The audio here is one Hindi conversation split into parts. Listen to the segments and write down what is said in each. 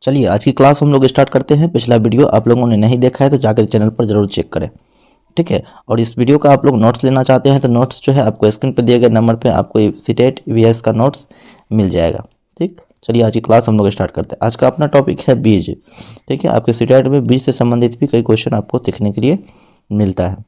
चलिए आज की क्लास हम लोग स्टार्ट करते हैं। पिछला वीडियो आप लोगों ने नहीं देखा है तो जाकर चैनल पर जरूर चेक करें, ठीक है। और इस वीडियो का आप लोग नोट्स लेना चाहते हैं तो नोट्स जो है आपको स्क्रीन पर दिए गए नंबर पे आपको सीटेट ईवीएस का नोट्स मिल जाएगा, ठीक। चलिए आज की क्लास हम लोग स्टार्ट करते हैं। आज का अपना टॉपिक है बीज, ठीक है। आपके सीटेट में बीज से संबंधित भी कई क्वेश्चन आपको देखने के लिए मिलता है।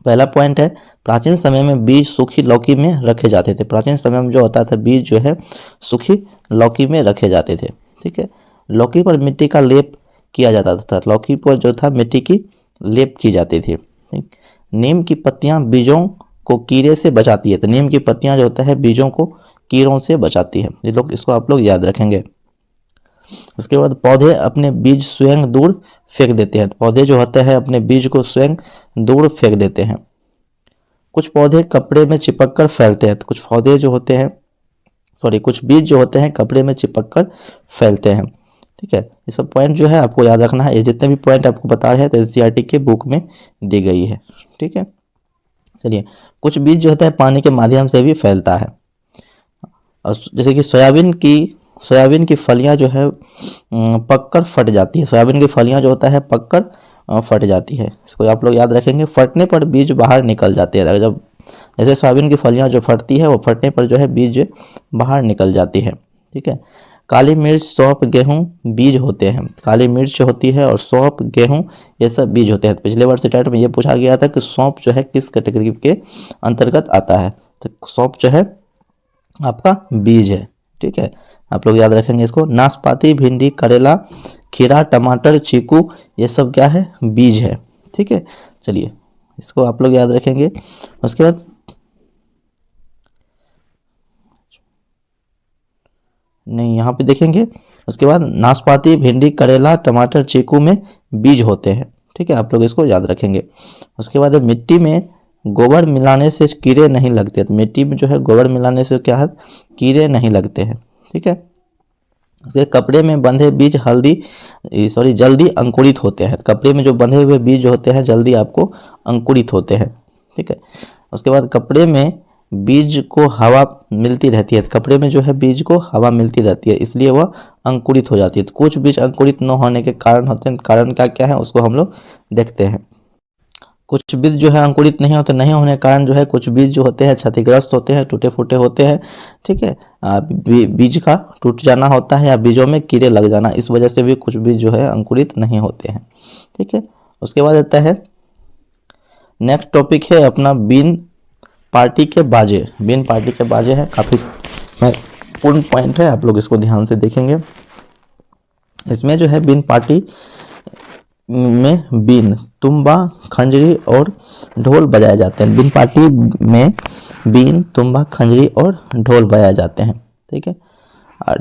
पहला पॉइंट है, प्राचीन समय में बीज सूखी लौकी में रखे जाते थे। प्राचीन समय में जो होता था बीज जो है सूखी लौकी में रखे जाते थे, ठीक है। लौकी पर मिट्टी का लेप किया जाता था। लौकी पर जो था मिट्टी की लेप की जाती थी, ठीक। नीम की पत्तियां बीजों को कीड़े से बचाती है। तो नीम की पत्तियां जो होता है बीजों को कीड़ों से बचाती है। ये लोग इसको आप लोग याद रखेंगे। उसके बाद पौधे अपने बीज स्वयं दूर फेंक देते हैं। पौधे जो होते हैं अपने बीज को स्वयं दूर फेंक देते हैं। कुछ पौधे कपड़े में चिपक कर फैलते हैं। तो कुछ पौधे जो होते हैं कुछ बीज जो होते हैं कपड़े में चिपक कर फैलते हैं, ठीक है। ये सब पॉइंट जो है आपको याद रखना है। ये जितने भी पॉइंट आपको बता रहे हैं तो एनसीईआरटी के बुक में दी गई है, ठीक है। चलिए, कुछ बीज जो होता है पानी के माध्यम से भी फैलता है। और जैसे कि सोयाबीन की फलियां जो है पककर फट जाती है। सोयाबीन की फलियां जो होता है पककर फट जाती है। इसको आप लोग याद रखेंगे। फटने पर बीज बाहर निकल जाते हैं। जब जैसे सोयाबीन की फलियां जो फटती है वो फटने पर जो है बीज बाहर निकल जाती है, ठीक है। काली मिर्च, सौंफ, गेहूं बीज होते हैं। काली मिर्च होती है और सौंफ, गेहूं ये सब बीज होते हैं। पिछले बार सेटेट में ये पूछा गया था कि सौंफ जो है किस कैटेगरी के अंतर्गत आता है। तो सौंफ जो है आपका बीज है, ठीक है। आप लोग याद रखेंगे इसको। नाशपाती, भिंडी, करेला, खीरा, टमाटर, चीकू ये सब क्या है, बीज है, ठीक है। चलिए इसको आप लोग याद रखेंगे। उसके बाद नहीं, यहाँ पे देखेंगे। उसके बाद नाशपाती, भिंडी, करेला, टमाटर, चीकू में बीज होते हैं, ठीक है। आप लोग इसको याद रखेंगे। उसके बाद मिट्टी में गोबर मिलाने से कीड़े नहीं लगते। तो मिट्टी में जो है गोबर मिलाने से क्या है, कीड़े नहीं लगते हैं, ठीक है। उसके कपड़े में बंधे बीज जल्दी अंकुरित होते हैं। कपड़े में जो बंधे हुए बीज होते हैं जल्दी आपको अंकुरित होते हैं, ठीक है। उसके बाद कपड़े में बीज को हवा मिलती रहती है। कपड़े में जो है बीज को हवा मिलती रहती है, इसलिए वह अंकुरित हो जाती है। तो कुछ बीज अंकुरित न होने के कारण होते हैं। कारण क्या क्या है उसको हम लोग देखते हैं। कुछ बीज जो है अंकुरित नहीं होते, नहीं होने के कारण जो है कुछ बीज जो होते हैं क्षतिग्रस्त होते हैं, टूटे फूटे होते हैं, ठीक है। बीज का टूट जाना होता है या बीजों में कीड़े लग जाना, इस वजह से भी कुछ बीज जो है अंकुरित नहीं होते हैं, ठीक है। उसके बाद आता है नेक्स्ट टॉपिक है अपना बीन पार्टी के बाजे। बीन पार्टी के बाजे है, काफ़ी महत्वपूर्ण पॉइंट है, आप लोग इसको ध्यान से देखेंगे। इसमें जो है बीन पार्टी में बीन, तुम्बा, खंजरी और ढोल बजाए जाते हैं। बीन पार्टी में बीन, तुम्बा, खंजरी और ढोल बजाए जाते हैं, ठीक है।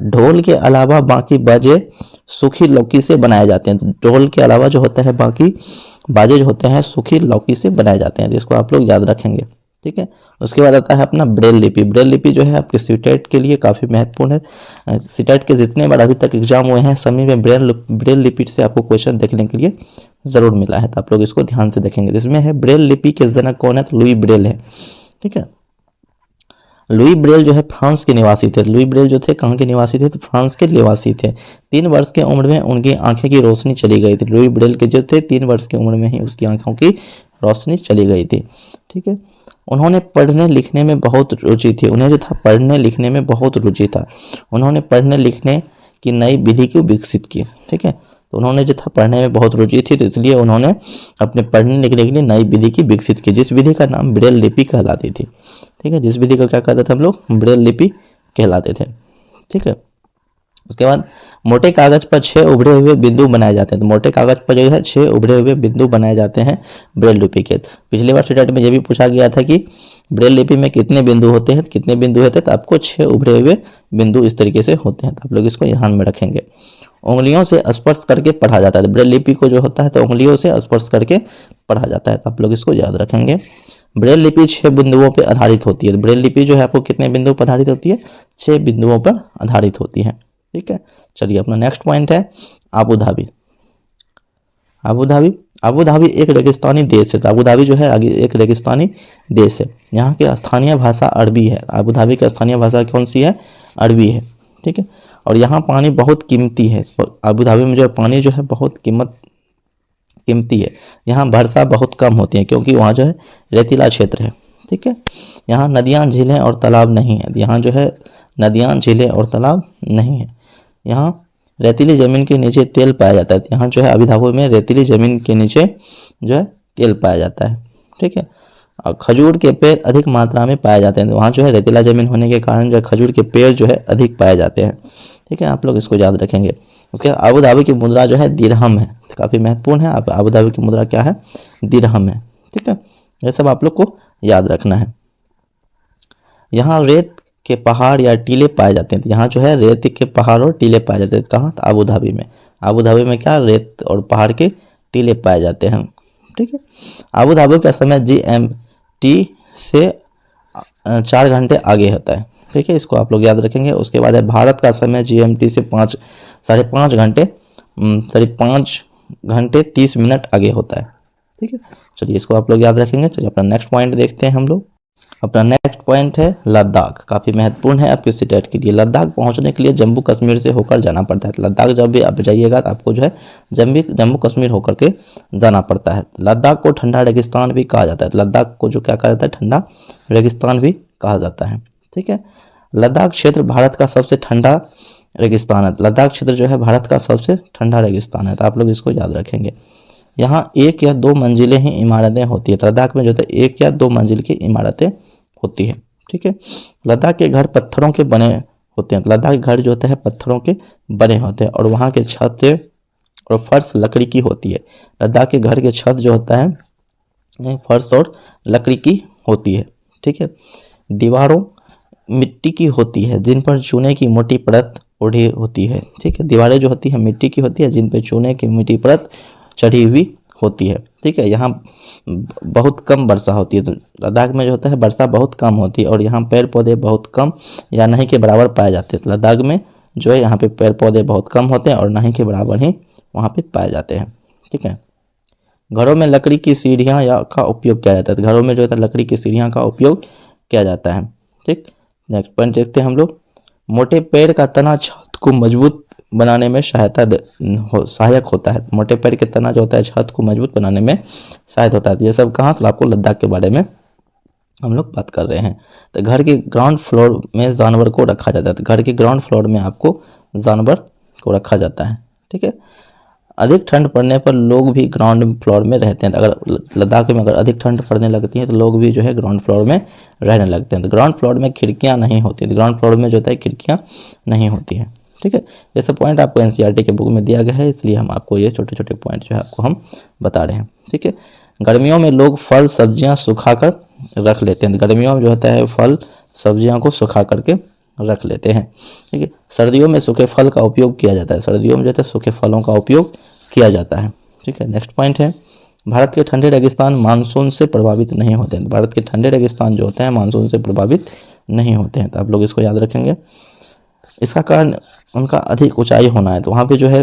ढोल के अलावा बाकी बाजे सूखी लौकी से बनाए जाते हैं। ढोल के अलावा जो होता है बाकी बाजे जो होते हैं सूखी लौकी से बनाए जाते हैं। तो इसको आप लोग याद रखेंगे, ठीक है। उसके बाद आता है अपना ब्रेल लिपि। ब्रेल लिपि जो है आपके सीटेट के लिए काफ़ी महत्वपूर्ण है। सीटेट के जितने बार अभी तक एग्जाम हुए हैं सभी में ब्रेल लिपि से आपको क्वेश्चन देखने के लिए ज़रूर मिला है। तो आप लोग इसको ध्यान से देखेंगे। इसमें है ब्रेल लिपि के जनक कौन है, तो लुई ब्रेल है, ठीक है। लुई ब्रेल जो है फ्रांस के निवासी थे। लुई ब्रेल जो थे कहाँ के निवासी थे, तो फ्रांस के निवासी थे। 3 वर्ष की उम्र में उनकी आंखें की रोशनी चली गई थी। लुई ब्रेल के जो थे 3 वर्ष की उम्र में ही उसकी आंखों की रोशनी चली गई थी, ठीक है। उन्होंने पढ़ने लिखने में बहुत रुचि थी। उन्हें जो था पढ़ने लिखने में बहुत रुचि था। उन्होंने पढ़ने लिखने की नई विधि को विकसित की, ठीक है। तो उन्होंने जो था पढ़ने में बहुत रुचि थी, तो इसलिए उन्होंने अपने पढ़ने लिखने के लिए नई विधि की विकसित की, जिस विधि का नाम ब्रेल लिपि कहलाती थी, ठीक है। जिस विधि को क्या कहते थे हम लोग, ब्रेल लिपि कहलाते थे, ठीक है। उसके बाद मोटे कागज पर 6 उभरे हुए बिंदु बनाए जाते हैं। तो मोटे कागज पर जो है 6 उभरे हुए बिंदु बनाए जाते हैं ब्रेल लिपि के। पिछली बार सेटेट में ये भी पूछा गया था कि ब्रेल लिपि में कितने बिंदु होते हैं, कितने बिंदु होते हैं, तो आपको 6 उभरे हुए बिंदु इस तरीके से होते हैं। तो आप लोग इसको ध्यान में रखेंगे। उंगलियों से स्पर्श करके पढ़ा जाता है। ब्रेल लिपि को जो होता है तो उंगलियों से स्पर्श करके पढ़ा जाता है। तो आप लोग इसको याद रखेंगे। ब्रेल लिपि 6 बिंदुओं पर आधारित होती है। ब्रेल लिपि जो है आपको कितने बिंदुओं पर आधारित होती है, 6 बिंदुओं पर आधारित होती है, ठीक है। चलिए अपना नेक्स्ट पॉइंट है आबू धाबी। आबू धाबी एक रेगिस्तानी देश है। तो आबू धाबी जो है एक रेगिस्तानी देश है। यहाँ की स्थानीय भाषा अरबी है। आबू धाबी की स्थानीय भाषा कौन सी है, अरबी है, ठीक है। और यहाँ पानी बहुत कीमती है। अबू धाबी में जो है पानी जो है बहुत कीमती है। यहाँ वर्षा बहुत कम होती है क्योंकि वहाँ जो है रेतीला क्षेत्र है। ठीक है, यहाँ नदियाँ, झीलें और तालाब नहीं है। यहाँ जो है नदियाँ, झीलें और तालाब नहीं है। यहाँ रेतीली ज़मीन के नीचे तेल पाया जाता है। यहाँ जो है अबू धाबी में रेतीली ज़मीन के नीचे जो है तेल पाया जाता है। ठीक है, और खजूर के पेड़ अधिक मात्रा में पाए जाते हैं। वहाँ जो है रेतीला ज़मीन होने के कारण जो है खजूर के पेड़ जो है अधिक पाए जाते हैं। ठीक है, आप लोग इसको याद रखेंगे। उसके अबू धाबी की मुद्रा जो है दिरहम है, काफ़ी महत्वपूर्ण है। अबू धाबी की मुद्रा क्या है? दिरहम है। ठीक है, ये सब आप लोग को याद रखना है। यहाँ रेत के पहाड़ या टीले पाए जाते हैं। यहाँ जो है रेत के पहाड़ और टीले पाए जाते हैं। कहाँ? तो अबू धाबी में। अबू धाबी में क्या? रेत और पहाड़ के टीले पाए जाते हैं। ठीक है, अबू धाबी का समय GMT से 4 घंटे आगे होता है। ठीक है, इसको आप लोग याद रखेंगे। उसके बाद है भारत का समय GMT से 5.5 घंटे 5 घंटे 30 मिनट आगे होता है। ठीक है, चलिए इसको आप लोग याद रखेंगे। चलिए अपना नेक्स्ट पॉइंट देखते हैं हम लोग। अपना नेक्स्ट पॉइंट है लद्दाख। काफ़ी महत्वपूर्ण है आपके स्टेट के लिए। लद्दाख पहुंचने के लिए जम्मू कश्मीर से होकर जाना पड़ता है। लद्दाख जब भी आप जाइएगा तो आपको जो है जम्मू कश्मीर होकर के जाना पड़ता है। लद्दाख को ठंडा रेगिस्तान भी कहा जाता है। लद्दाख को जो क्या कहा जाता है? ठंडा रेगिस्तान भी कहा जाता है। ठीक है, लद्दाख क्षेत्र भारत का सबसे ठंडा रेगिस्तान है। लद्दाख क्षेत्र जो है भारत का सबसे ठंडा रेगिस्तान है, तो आप लोग इसको याद रखेंगे। यहाँ 1 या 2 मंजिलें ही इमारतें होती है। लद्दाख में जो है 1 या 2 मंजिल की इमारतें होती है। ठीक है, लद्दाख के घर पत्थरों के बने होते हैं। लद्दाख के घर जो होते हैं पत्थरों के बने होते हैं और वहाँ के छत और फर्श लकड़ी की होती है। लद्दाख के घर के छत जो होता है फर्श और लकड़ी की होती है। ठीक है, दीवारों मिट्टी की होती है जिन पर चूने की मोटी परत ओढ़ी होती है। ठीक है, दीवारें जो होती है मिट्टी की होती है जिन पर चूने की मोटी परत चढ़ी हुई होती है। ठीक है, यहाँ बहुत कम वर्षा होती है। तो लद्दाख में जो होता है वर्षा बहुत कम होती है और यहाँ पेड़ पौधे बहुत कम या नहीं के बराबर पाए जाते हैं। लद्दाख में जो है यहाँ पे पेड़ पौधे बहुत कम होते हैं और नहीं के बराबर ही वहाँ पे पाए जाते हैं। ठीक है, घरों में लकड़ी की सीढ़ियाँ का उपयोग किया जाता है। घरों में जो है लकड़ी की सीढ़ियाँ का उपयोग किया जाता है। ठीक, नेक्स्ट पॉइंट देखते हैं हम लोग। मोटे पेड़ का तना छत को मजबूत बनाने में सहायक होता है। मोटे पेड़ के तना जो होता है छत को मजबूत बनाने में सहायक होता है। ये सब कहाँ? तो आपको लद्दाख के बारे में हम लोग बात कर रहे हैं। तो घर के ग्राउंड फ्लोर में जानवर को रखा जाता है। तो घर के ग्राउंड फ्लोर में आपको जानवर को रखा जाता है। ठीक है, अधिक ठंड पड़ने पर लोग भी ग्राउंड फ्लोर में रहते हैं। अगर लद्दाख में अगर अधिक ठंड पड़ने लगती है तो लोग भी जो है ग्राउंड फ्लोर में रहने लगते हैं। तो ग्राउंड फ्लोर में खिड़कियां नहीं होती। तो ग्राउंड फ्लोर में जो होता है खिड़कियां नहीं होती है। ठीक है, ये सब पॉइंट आपको NCERT के बुक में दिया गया है, इसलिए हम आपको ये छोटे छोटे पॉइंट जो है आपको हम बता रहे हैं। ठीक है, गर्मियों में लोग फल सब्जियाँ सुखा कर रख लेते हैं। गर्मियों में जो होता है फल सब्जियाँ को सुखा करके रख लेते हैं। ठीक है, सर्दियों में सूखे फल का उपयोग किया जाता है। सर्दियों में जो है सूखे फलों का उपयोग किया जाता है। ठीक है, नेक्स्ट पॉइंट है भारत के ठंडे रेगिस्तान मानसून से प्रभावित नहीं होते हैं। भारत के ठंडे रेगिस्तान जो होते हैं मानसून से प्रभावित नहीं होते हैं, तो आप लोग इसको याद रखेंगे। इसका कारण उनका अधिक ऊंचाई होना है। तो वहाँ पे जो है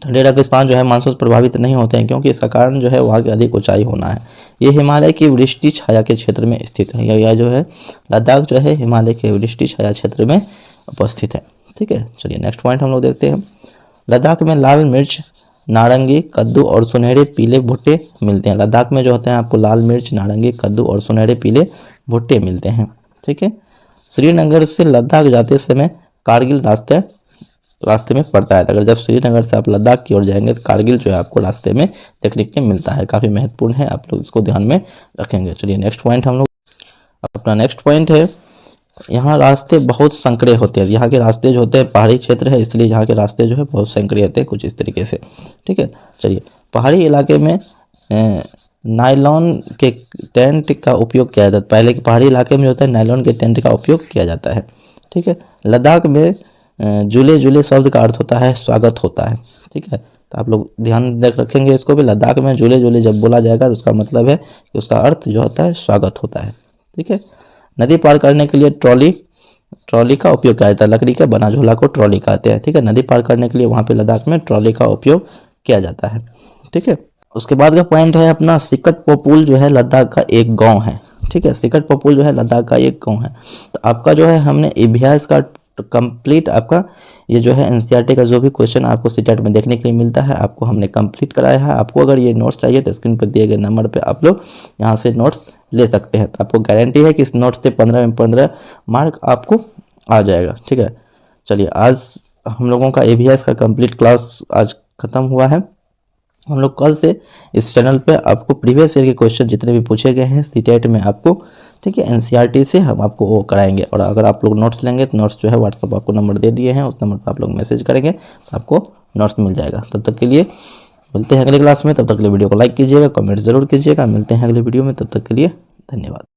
ठंडे रेगिस्तान जो है मानसून से प्रभावित नहीं होते हैं क्योंकि इसका कारण जो है वहाँ की अधिक ऊंचाई होना है। ये हिमालय की वृष्टि छाया के क्षेत्र में स्थित है। यह जो है लद्दाख जो है हिमालय के वृष्टि छाया क्षेत्र में उपस्थित है। ठीक है, चलिए नेक्स्ट पॉइंट हम लोग देखते हैं। लद्दाख में लाल मिर्च, नारंगी, कद्दू और सुनहरे पीले भुट्टे मिलते हैं। लद्दाख में जो होते हैं आपको लाल मिर्च, नारंगी, कद्दू और सुनहरे पीले भुट्टे मिलते हैं। ठीक है, श्रीनगर से लद्दाख जाते समय कारगिल रास्ते में पड़ता है। अगर जब श्रीनगर से आप लद्दाख की ओर जाएंगे तो कारगिल जो है आपको रास्ते में देखने के मिलता है। काफ़ी महत्वपूर्ण है, आप लोग इसको ध्यान में रखेंगे। चलिए नेक्स्ट पॉइंट हम लोग अपना नेक्स्ट पॉइंट है यहाँ रास्ते बहुत संकरे होते हैं। यहाँ के रास्ते जो होते हैं पहाड़ी क्षेत्र है इसलिए यहाँ के रास्ते जो है बहुत संकरे होते हैं कुछ इस तरीके से। ठीक है, चलिए पहाड़ी इलाके में नायलॉन के टेंट का उपयोग किया जाता है। पहले के पहाड़ी इलाके में जो होता है नायलॉन के टेंट का उपयोग किया जाता है। ठीक है, लद्दाख में झूले झूले शब्द का अर्थ होता है स्वागत होता है। ठीक है, तो आप लोग ध्यान रखेंगे इसको भी। लद्दाख में झूले झूले जब बोला जाएगा तो उसका मतलब है कि उसका अर्थ जो होता है स्वागत होता है। ठीक है, नदी पार करने के लिए ट्रॉली का उपयोग किया जाता है। लकड़ी का बना झूला को ट्रॉली कहते हैं। ठीक है, नदी पार करने के लिए वहाँ पे लद्दाख में ट्रॉली का उपयोग किया जाता है। ठीक है, उसके बाद का पॉइंट है अपना सिकट पोपुल जो है लद्दाख का एक गांव है। ठीक है, सिकट पोपुल जो है लद्दाख का एक गांव है। तो आपका जो है हमने अभ्यास का कंप्लीट आपका ये जो है एनसीईआरटी का जो भी क्वेश्चन आपको सीटेट में देखने के लिए मिलता है आपको हमने कंप्लीट कराया है। आपको अगर ये नोट्स चाहिए तो स्क्रीन पर दिए गए नंबर पे आप लोग यहाँ से नोट्स ले सकते हैं। तो आपको गारंटी है कि इस नोट्स से 15 में 15 मार्क आपको आ जाएगा। ठीक है, चलिए आज हम लोगों का एवीएस का कंप्लीट क्लास आज खत्म हुआ है। हम लोग कल से इस चैनल पे आपको प्रीवियस ईयर के क्वेश्चन जितने भी पूछे गए हैं सीटेट में आपको, ठीक है, एनसीईआरटी से हम आपको वो कराएंगे। और अगर आप लोग नोट्स लेंगे तो नोट्स जो है व्हाट्सअप आपको नंबर दे दिए हैं, उस नंबर पर आप लोग मैसेज करेंगे तो आपको नोट्स मिल जाएगा। तब तक के लिए मिलते हैं अगले क्लास में। तब तक के लिए वीडियो को लाइक कीजिएगा, कमेंट जरूर कीजिएगा। मिलते हैं अगले वीडियो में, तब तक के लिए धन्यवाद।